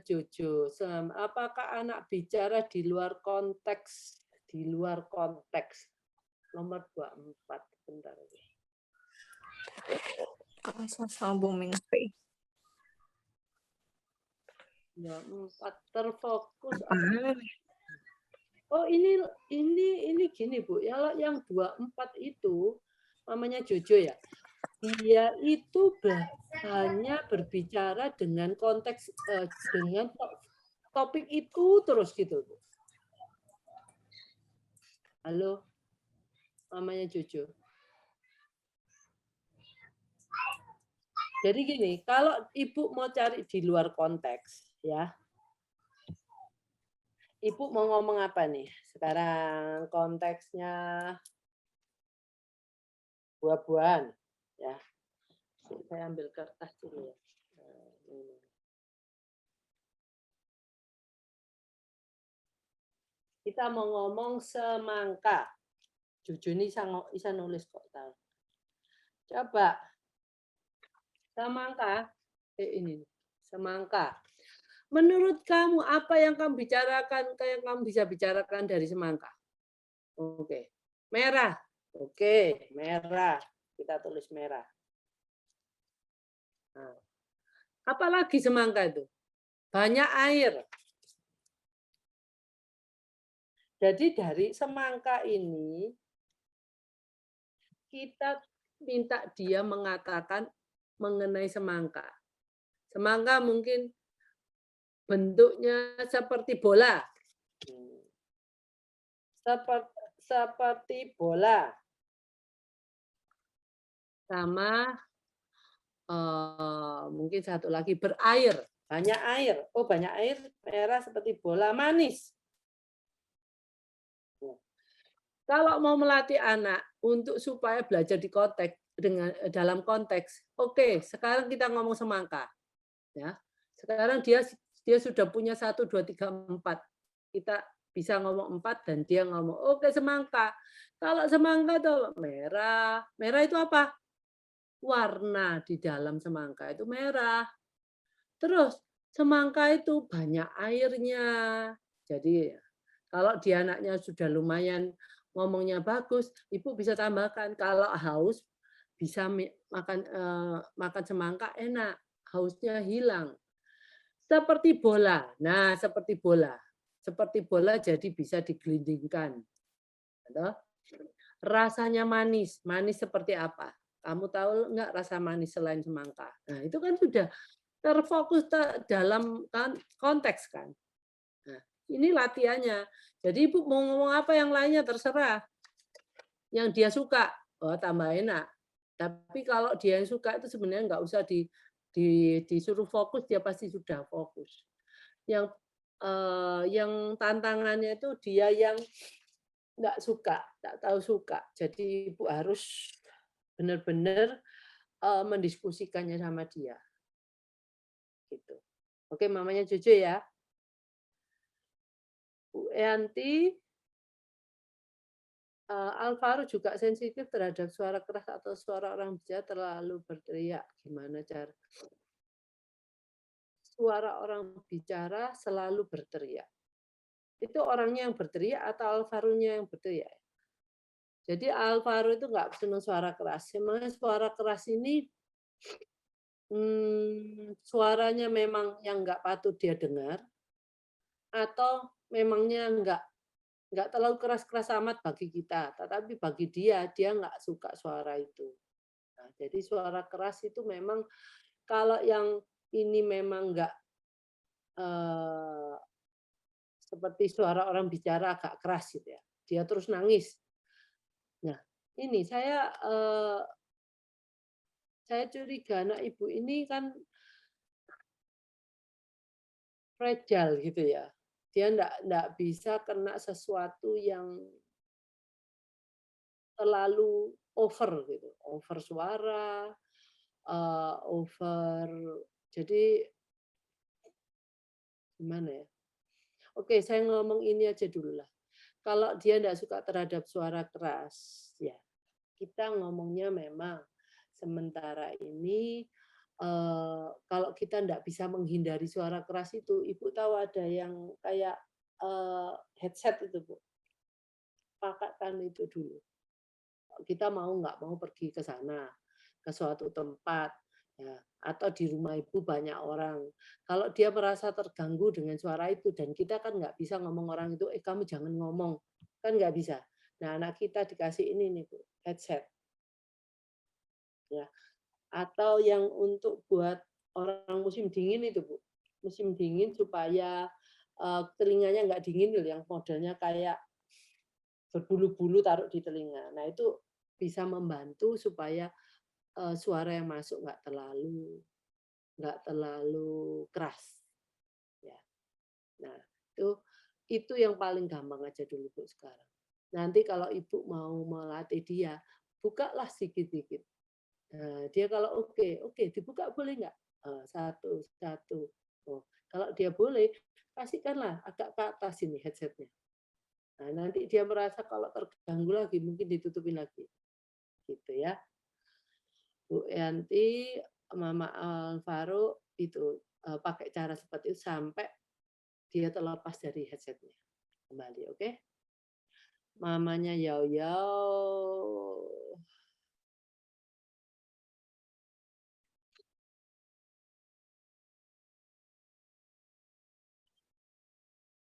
Jojo, apakah anak bicara di luar konteks? Di luar konteks. Nomor 24. Bentar. Booming free. 24 terfokus. Apaan? Oh, ini gini, Bu. Yang 24 itu namanya Jojo ya. Dia itu hanya berbicara dengan konteks dengan topik itu terus gitu, Bu. Halo, namanya Jojo. Jadi gini, kalau Ibu mau cari di luar konteks, ya. Ibu mau ngomong apa nih? Sekarang konteksnya buah-buahan, ya. Saya ambil kertas dulu ya. Kita mau ngomong semangka. Jojo ini bisa nulis kok tahu. Coba semangka, ini semangka. Menurut kamu apa yang kamu bicarakan, kayak kamu bisa bicarakan dari semangka? Oke, merah. Oke, merah. Kita tulis merah. Nah, apalagi semangka itu? Banyak air. Jadi dari semangka ini kita minta dia mengatakan mengenai semangka. Semangka mungkin bentuknya seperti bola. Seperti bola. Sama mungkin satu lagi berair. Banyak air. Oh, banyak air, merah seperti bola, manis. Kalau mau melatih anak untuk supaya belajar di konteks dalam konteks, oke, sekarang kita ngomong semangka. Ya. Sekarang dia sudah punya 1 2 3 4. Kita bisa ngomong 4 dan dia ngomong, oke semangka. Kalau semangka itu merah. Merah itu apa? Warna di dalam semangka itu merah. Terus semangka itu banyak airnya. Jadi kalau dia anaknya sudah lumayan ngomongnya bagus, Ibu bisa tambahkan kalau haus bisa makan semangka enak, hausnya hilang. Seperti bola. Nah, seperti bola. Seperti bola jadi bisa digelindingkan. Rasanya manis. Manis seperti apa? Kamu tahu nggak rasa manis selain semangka? Nah, itu kan sudah terfokus dalam konteks kan. Nah, ini latihannya. Jadi Ibu mau ngomong apa yang lainnya terserah. Yang dia suka, oh tambah enak. Tapi kalau dia yang suka itu sebenarnya nggak usah disuruh fokus, dia pasti sudah fokus. Yang tantangannya itu dia yang nggak suka, nggak tahu suka. Jadi Ibu harus benar-benar mendiskusikannya sama dia. Gitu. Oke, mamanya Jojo ya. Bu Yanti, Alvaro juga sensitif terhadap suara keras atau suara orang bicara terlalu berteriak. Gimana cara? Suara orang bicara selalu berteriak. Itu orangnya yang berteriak atau Alvaro-nya yang berteriak? Jadi Alvaro itu nggak senang suara keras. Sebenarnya suara keras ini suaranya memang yang nggak patut dia dengar, atau memangnya nggak terlalu keras-keras amat bagi kita, tetapi bagi dia nggak suka suara itu. Nah, jadi suara keras itu memang kalau yang ini memang nggak seperti suara orang bicara agak keras gitu ya, dia terus nangis. Nah, ini saya curiga anak Ibu ini kan fragile gitu ya. Dia enggak bisa kena sesuatu yang terlalu over gitu, over suara, over jadi gimana ya? Oke, saya ngomong ini aja dulu lah. Kalau dia enggak suka terhadap suara keras, ya kita ngomongnya memang sementara ini kalau kita nggak bisa menghindari suara keras itu, Ibu tahu ada yang kayak, headset itu, Bu. Pakaikan itu dulu. Kita mau nggak mau pergi ke sana, ke suatu tempat, ya, atau di rumah Ibu banyak orang. Kalau dia merasa terganggu dengan suara itu dan kita kan nggak bisa ngomong orang itu, kamu jangan ngomong." Kan nggak bisa. Nah, anak kita dikasih ini nih, Bu, headset, ya. Atau yang untuk buat orang musim dingin itu, Bu. Musim dingin supaya, telinganya nggak dingin loh, yang modelnya kayak berbulu-bulu taruh di telinga. Nah, itu bisa membantu supaya, suara yang masuk nggak terlalu keras, ya. Nah, itu yang paling gampang aja dulu, Bu, sekarang. Nanti kalau Ibu mau melatih dia, bukalah sedikit-sedikit. Nah, dia kalau oke, oke, dibuka boleh nggak? Satu satu. Oh, kalau dia boleh, kasihkanlah agak ke atas ini headsetnya. Nah, nanti dia merasa kalau terganggu lagi, mungkin ditutupin lagi, gitu ya. Bu Yanti, Mama Alvaro itu, pakai cara seperti itu sampai dia terlepas dari headsetnya kembali, oke? Mamanya Yao Yao.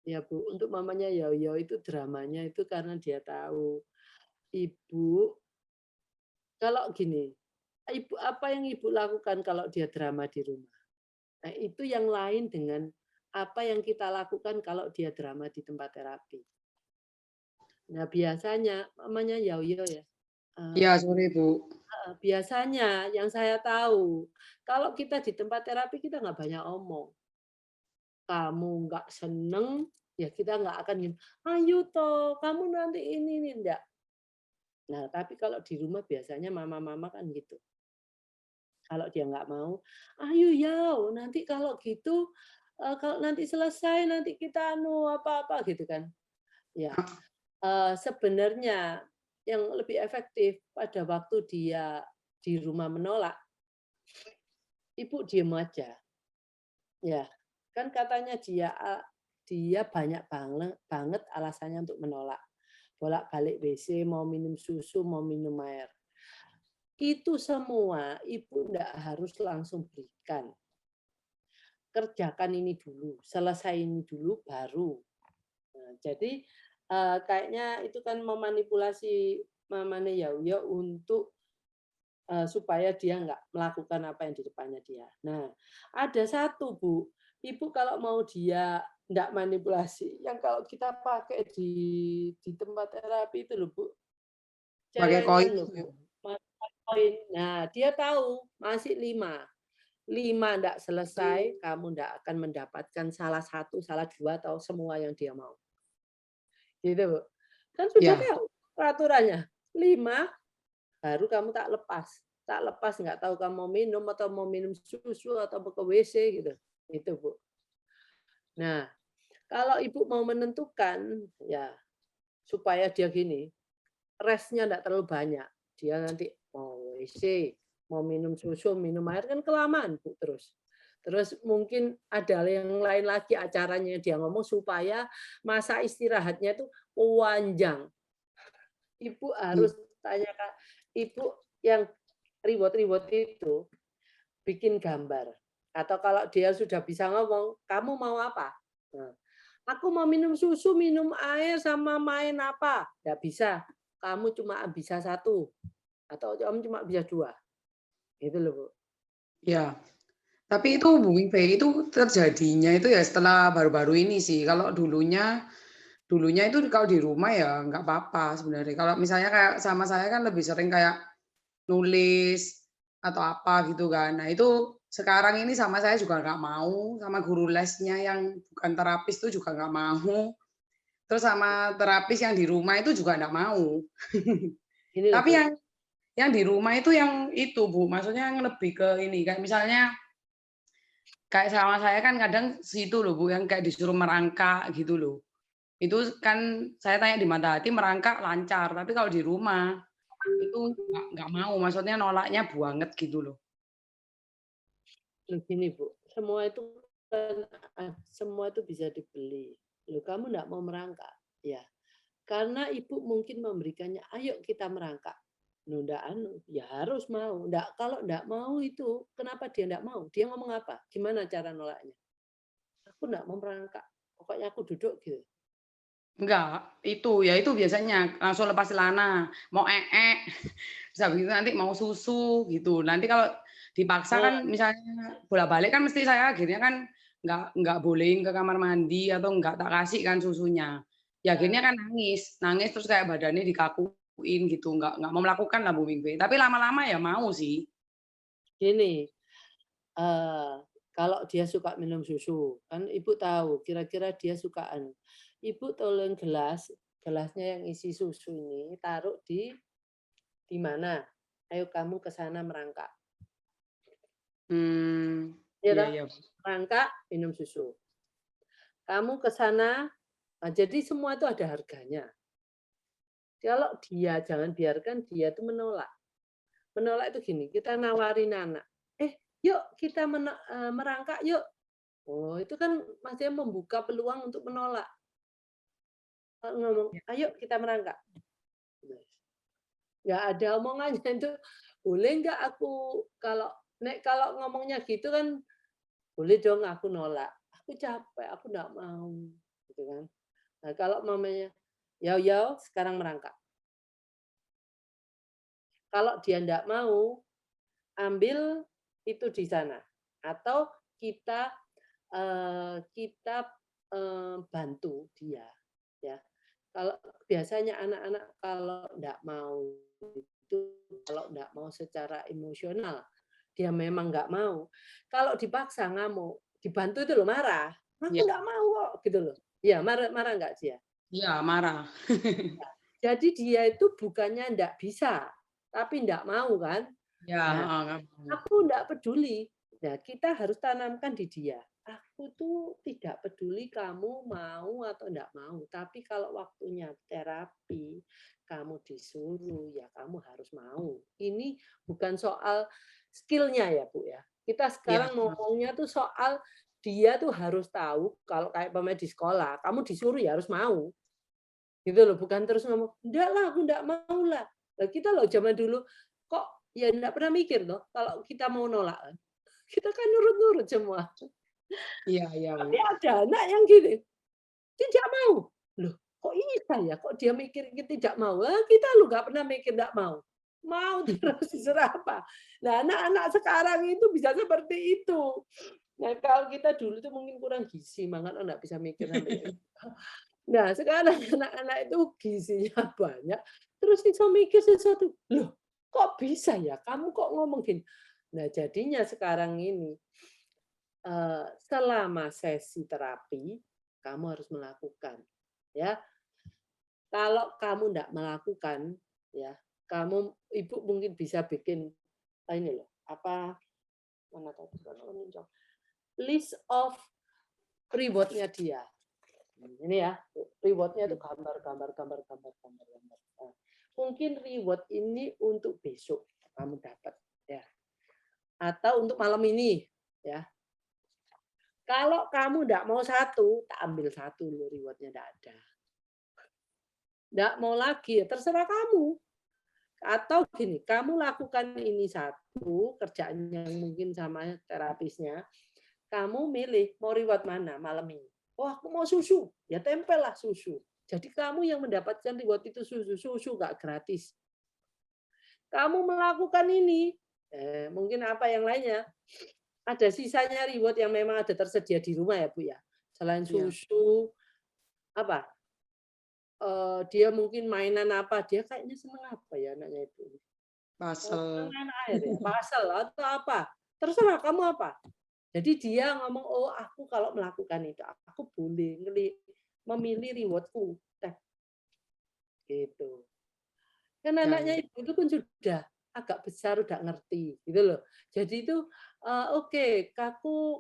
Ya, Bu, untuk mamanya Yao Yao itu dramanya itu karena dia tahu Ibu kalau gini, Ibu apa yang Ibu lakukan kalau dia drama di rumah? Nah, itu yang lain dengan apa yang kita lakukan kalau dia drama di tempat terapi. Nah, biasanya mamanya Yao Yao ya, Iya, sore Bu. biasanya yang saya tahu, kalau kita di tempat terapi kita nggak banyak omong. Kamu nggak seneng, ya kita nggak akan gini, "Ayo toh, kamu nanti ini," enggak. Nah, tapi kalau di rumah biasanya mama-mama kan gitu. Kalau dia nggak mau, "Ayo Yao, nanti kalau gitu, kalau nanti selesai nanti kita anu apa-apa," gitu kan. Ya, sebenarnya yang lebih efektif pada waktu dia di rumah menolak, Ibu diem aja. Ya, kan katanya dia banyak banget alasannya untuk menolak. Bolak-balik WC, mau minum susu, mau minum air. Itu semua Ibu ndak harus langsung berikan. Kerjakan ini dulu, selesai ini dulu baru. Nah, jadi, kayaknya itu kan memanipulasi mamanya Yauya untuk, supaya dia nggak melakukan apa yang di depannya dia. Nah, ada satu, Bu, Ibu kalau mau dia nggak manipulasi, yang kalau kita pakai di tempat terapi itu loh, Bu, Pakai celengan koin. loh, Bu, koin. Nah, dia tahu masih 5. 5 ndak selesai, kamu ndak akan mendapatkan salah satu, salah 2, atau semua yang dia mau. Gitu, Bu. Kan sudah Ya, tahu peraturannya. 5 baru kamu tak lepas. Tak lepas nggak tahu kamu mau minum atau mau minum susu atau mau ke WC gitu. Itu, Bu. Nah, kalau Ibu mau menentukan ya supaya dia gini, restnya ndak terlalu banyak. Dia nanti mau WC, mau minum susu, minum air kan kelamaan, Bu, terus. Terus mungkin ada yang lain lagi acaranya dia ngomong supaya masa istirahatnya itu panjang. Ibu harus tanyakan, Ibu yang ribut-ribut itu bikin gambar. Atau kalau dia sudah bisa ngomong, "Kamu mau apa?" Nah, "Aku mau minum susu, minum air, sama main apa?" Nggak bisa. Kamu cuma bisa satu atau kamu cuma bisa 2. Gitu loh, Bu. ya. Tapi itu Bu Mingpei, itu terjadinya itu ya setelah baru-baru ini sih. Kalau dulunya itu kalau di rumah ya nggak apa-apa sebenarnya. Kalau misalnya kayak sama saya kan lebih sering kayak nulis atau apa gitu kan. Nah itu sekarang ini sama saya juga nggak mau, sama guru lesnya yang bukan terapis itu juga nggak mau. Terus sama terapis yang di rumah itu juga nggak mau. Gini loh, Tapi Bu. yang di rumah itu yang itu Bu, maksudnya yang lebih ke ini, kayak misalnya kayak sama saya kan kadang situ loh Bu, yang kayak disuruh merangkak gitu loh. Itu kan saya tanya di mata hati merangkak lancar, tapi kalau di rumah itu nggak mau, maksudnya nolaknya banget gitu loh. Loh gini Bu, semua itu kan semua itu bisa dibeli. Loh kamu enggak mau merangkak? Ya, karena ibu mungkin memberikannya, ayo kita merangkak. Loh enggak ya harus mau. Enggak, kalau enggak mau itu, kenapa dia enggak mau? Dia ngomong apa? Gimana cara nolaknya? Aku enggak mau merangkak. Pokoknya aku duduk gitu. Enggak, ya itu biasanya langsung lepas celana, mau terus habis itu nanti mau susu gitu. Nanti kalau dipaksa Nah, kan misalnya bolak-balik kan mesti saya akhirnya kan nggak bolehin ke kamar mandi atau nggak tak kasih kan susunya. Ya akhirnya kan nangis, nangis terus kayak badannya dikakuin gitu, nggak mau melakukan lah Bu Minggu. Tapi lama-lama ya mau sih. gini, kalau dia suka minum susu, kan ibu tahu kira-kira dia sukaan. Ibu tolong gelasnya yang isi susu ini taruh di mana? Ayo kamu ke sana merangkak. Ya Iya toh? iya. Merangkak, minum susu. Kamu ke sana, nah jadi semua itu ada harganya. Kalau dia, jangan biarkan dia itu menolak. Menolak itu gini, kita nawarin anak, yuk kita merangkak yuk. Oh, itu kan masih membuka peluang untuk menolak. Ngomong, ayo kita merangkak. Nggak ada omongannya itu, boleh nggak aku kalau ngomongnya gitu kan, boleh dong aku nolak. Aku capek, aku nggak mau. Gitu kan. Nah, kalau mamanya, ya sekarang merangkak. Kalau dia nggak mau, ambil itu di sana. Atau kita bantu dia. Ya. Kalau biasanya anak-anak kalau nggak mau itu, kalau nggak mau secara emosional, dia memang nggak mau. Kalau dipaksa ngamuk, dibantu itu loh marah. Aku Iya, nggak mau kok, gitu loh. Iya, marah nggak dia? iya marah. Jadi dia itu bukannya nggak bisa, tapi nggak mau kan? Iya, Nah, heeh, nggak mau. aku nggak peduli. Nah, kita harus tanamkan di dia. Aku tuh tidak peduli kamu mau atau enggak mau, tapi kalau waktunya terapi, kamu disuruh, ya kamu harus mau. Ini bukan soal skill-nya ya, Bu, ya. Kita Iya, sekarang ngomongnya tuh soal dia tuh harus tahu kalau kayak pemain di sekolah, kamu disuruh ya harus mau. Gitu loh, bukan terus ngomong, "Enggak lah, aku enggak mau lah." Lah kita loh zaman dulu kok ya enggak pernah mikir loh kalau kita mau nolak. Kita kan nurut-nurut semua. iya iya Bu. Tapi ada anak yang gini, tidak mau. Loh, kok bisa ya? Kok dia mikir tidak mau? Kita lu nggak pernah mikir nggak mau. Mau terus disuruh apa. Nah, anak-anak sekarang itu bisa seperti itu. Nah, kalau kita dulu itu mungkin kurang gizi, makanya nggak bisa mikir sampai itu. Nah, sekarang anak-anak itu gizinya banyak, terus bisa mikir sesuatu. Loh, kok bisa ya? Kamu kok ngomong gini? Nah, jadinya sekarang ini selama sesi terapi, kamu harus melakukan. Ya, kalau kamu tidak melakukan, ya, ibu mungkin bisa bikin ini loh, apa mana tadi list of reward-nya dia. Ini ya, reward-nya itu gambar. Nah, mungkin reward ini untuk besok kamu dapat, ya, atau untuk malam ini, ya. Kalau kamu tidak mau satu, tak ambil satu loh reward-nya tidak ada. Tidak mau lagi, ya terserah kamu. Atau gini, kamu lakukan ini satu, kerjaan yang mungkin sama terapisnya, kamu milih mau reward mana malam ini. Oh, aku mau susu, ya tempellah susu. Jadi kamu yang mendapatkan reward itu susu nggak gratis. Kamu melakukan ini, mungkin apa yang lainnya, ada sisanya reward yang memang ada tersedia di rumah ya Bu ya. Selain Iya. susu, apa? Dia mungkin mainan apa, dia kayaknya seneng apa ya anaknya itu. Seneng Pasel. main air ya, puzzle atau apa. Terserah kamu apa. Jadi dia ngomong, oh aku kalau melakukan itu, aku boleh memilih rewardku. Gitu. Kan Ya anaknya ya. ibu itu pun sudah agak besar, udah ngerti, gitu loh. Jadi itu, oke,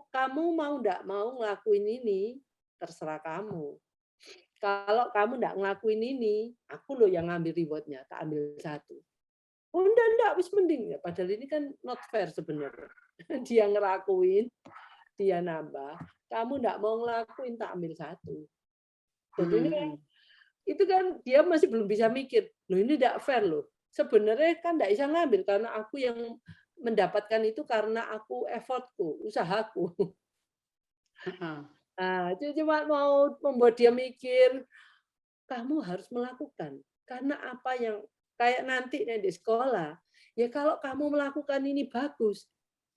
kamu mau nggak mau ngelakuin ini, terserah kamu. Kalau kamu nggak ngelakuin ini, aku loh yang ngambil reward-nya, tak ambil satu. Oh enggak, wis mending ya. Padahal ini kan not fair sebenarnya. dia ngelakuin, dia nambah. Kamu nggak mau ngelakuin, tak ambil satu. Jadi ini Mhm. itu kan dia masih belum bisa mikir, loh ini tidak fair loh. Sebenarnya kan tidak bisa ngambil karena aku yang mendapatkan itu karena aku effortku, usahaku. Heeh. Nah, itu cuma mau membuat dia mikir, kamu harus melakukan. Karena apa yang kayak nanti nih di sekolah, ya kalau kamu melakukan ini bagus,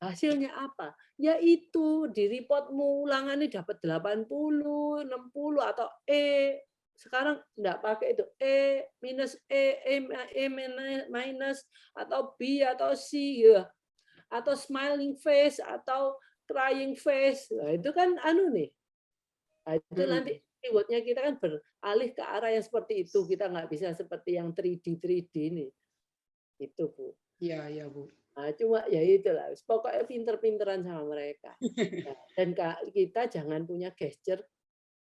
hasilnya apa? Ya itu di reportmu ulangannya dapat 80, 60 atau E. Sekarang enggak pakai itu E minus E minus atau B atau C ya. Atau smiling face atau crying face. Nah, itu kan anu nih. Nah, itu nanti Mhm. reward-nya kita kan beralih ke arah yang seperti itu. Kita nggak bisa seperti yang 3D ini. Itu, Bu. Iya iya, Bu. Nah, cuma ya itulah. Pokoknya pinter-pinteran sama mereka. Nah, dan kita jangan punya gesture,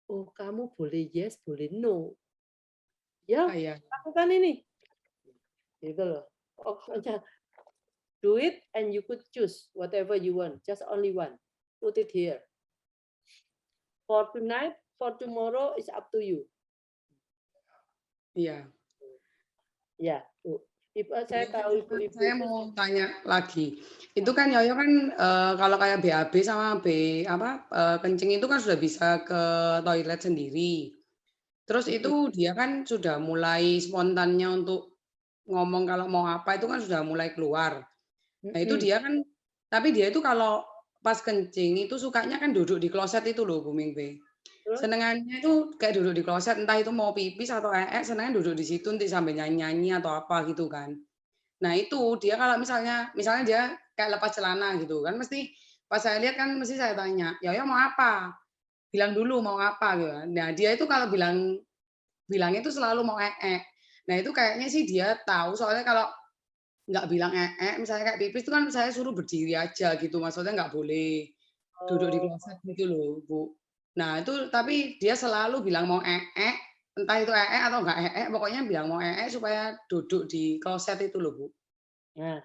oh kamu boleh yes, boleh no. Ya, Ah, iya. lakukan ini. Gitu loh. Pokoknya do it and you could choose whatever you want. Just only one. Put it here. For tonight, for tomorrow is up to you. Iya. Ya, Bu. Saya Ini tahu ibu-ibu saya itu. mau tanya lagi. Itu kan Yoyo kan kalau kayak BAB sama kencing itu kan sudah bisa ke toilet sendiri. Terus itu dia kan sudah mulai spontannya untuk ngomong kalau mau apa itu kan sudah mulai keluar. Nah itu dia kan, tapi dia itu kalau pas kencing itu sukanya kan duduk di kloset itu loh Bu Mingpe. Terus, Senengannya itu kayak duduk di kloset, entah itu mau pipis atau senengnya duduk di situ nanti sambil nyanyi-nyanyi atau apa gitu kan. Nah itu dia kalau misalnya dia kayak lepas celana gitu kan mesti pas saya lihat kan mesti saya tanya, "Yoyo mau apa? Bilang dulu mau apa?" Gitu kan. Nah dia itu kalau bilangnya itu selalu mau Nah itu kayaknya sih dia tahu soalnya kalau nggak bilang misalnya kayak pipis itu kan saya suruh berdiri aja gitu, maksudnya nggak boleh duduk di oh, kloset gitu loh, Bu. Nah itu tapi dia selalu bilang mau entah itu atau nggak pokoknya bilang mau supaya duduk di kloset itu loh, Bu. nah,